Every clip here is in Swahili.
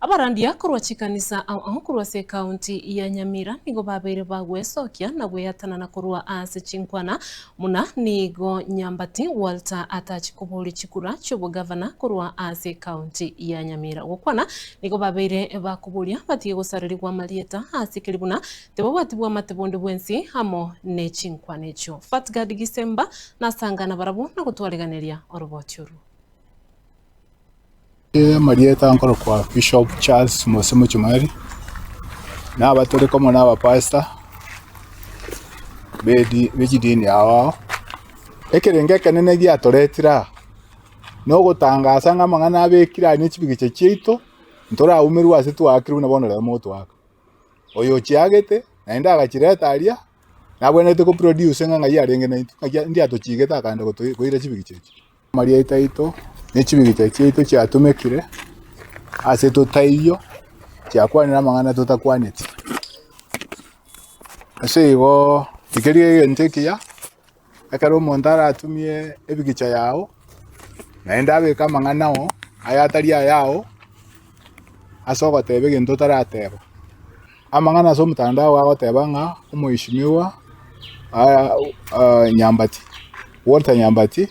abarandia kurwachikanisa aho kurwase county ya Nyamira nigo babeire bagwesokia na gweyatana na kurwa ase chinkwana muna nigo Nyambati Walter atachikubuli chikura chubo governor kurwa ase county ya Nyamira gukwana nigo babeire bakubulia batie gusaririrwa malieta ase kiribuna tebo batibwa matebondo bwensi hamo ne chinkwana echo Fatgad Gisemba nasangana barabu na gutwaleganeria orobotyuru Marieta nkoro kwa Bishop Charles Mosemo Chumari na abatore komo na abapasta bejidini awo ekerenge kanene giatoretira no gutangasa ngamangana abekira n'ekibigice cyito ntora umeru ase twakiru nabono le moto waka oyo chiagete na enda agachireta aria nabwenete ko produce nganga yarenge na ndi atochigeta akanda koira kibigice Marieta ito n'ekibigice cyito cyatumekire ase totaiyo cyakwanira mangana totakwanete ase igo tikeriye ntekiya akaro montara atumie ebigica yao naenda abeka mang'anao ayatari ayao asogotebe gento tarateba amang'ana so mutandao agoteba ng'a umuheshimiwa Nyambati Walter Nyambati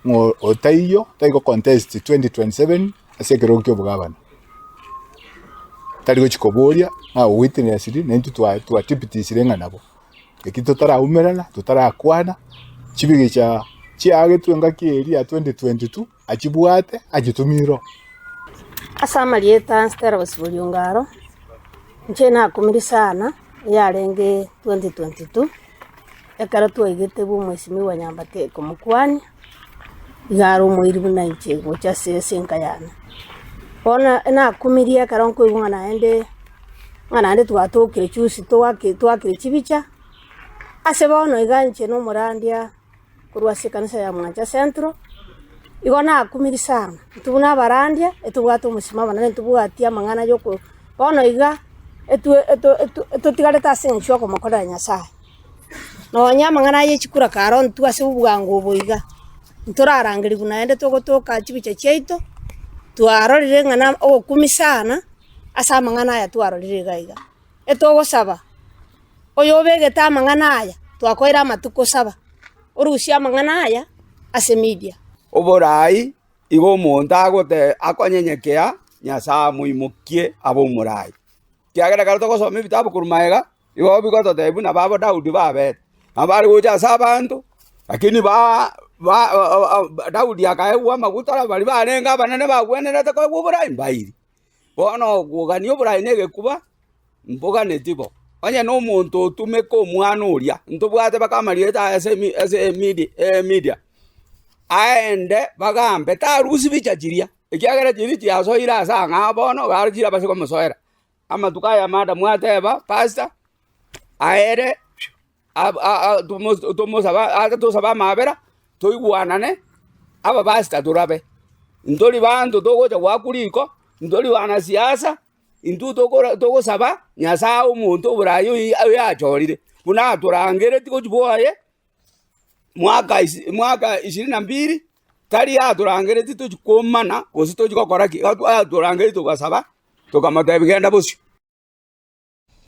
ngo otaiyo taigo contest 2027 ase kerokyo bugabana tari gochikoboria witness nentu twa tipiti sirenga nabo ekito taraumerana tutarakwana chibigica chiagetwenga kieri ya 2022 achibwate agitumiro asa Marieta stera basibulungaro nche nakumiri sana yarenge 2022 ekara twegete bu mwesimiwa Nyambati komukwani igaro muiribu na nche gocha senka yana ona nakumiria karonko ibwana ende twatokire chusi twakire chibicha ase bono iganche no murandia kurwase kanisa ya Mwancha Central igona akumiri sana tubuna barandia etubwato musima bana ntubwatia mangana yoko bono iga etu tigale tasenchwa ko makora Nyasaye no nyama ngana yechikura karon tu ase ubwango boiga nturarangiri buna ende togotoka chibicha cheito twarorire ngana okumi sana asa mangana ya twarorire gaiga etogo saba oyobege ta mangana aya twakoira matuko saba urusia mangana aya ase media oborai igo monta gote akonyenyekea Nyasaye muimukie abo murai kiagera karto gosoma ibitabo kurumaega igo bigoto tebu na babo Daudi babet abari gocha sabantu lakini Daudi akaewa maguta bari barenga banene bagwenerete ko oborai mbairi bono guganio oborai negekuba mboga netibo onye no muntu otumeko omwana oria ntubwate bakamarieta ase media aende bagambe tarusi bichachiria ekiagera chiri chiasoira asa ng'a bono garchira base komusoera amatuka ya mada mwateba pastor aere tusaba mabera toigwanane aba pastor turabe ntori bantu togocha gwakuriko ntori wana siasa intu togosaba Nyasaye omuntu oburayo yachorire buna turangere tikochiboye mwaka 22 tari yaturangere tituchikomana gosi tochikokora turangere tugasaba tukamatebigenda busyo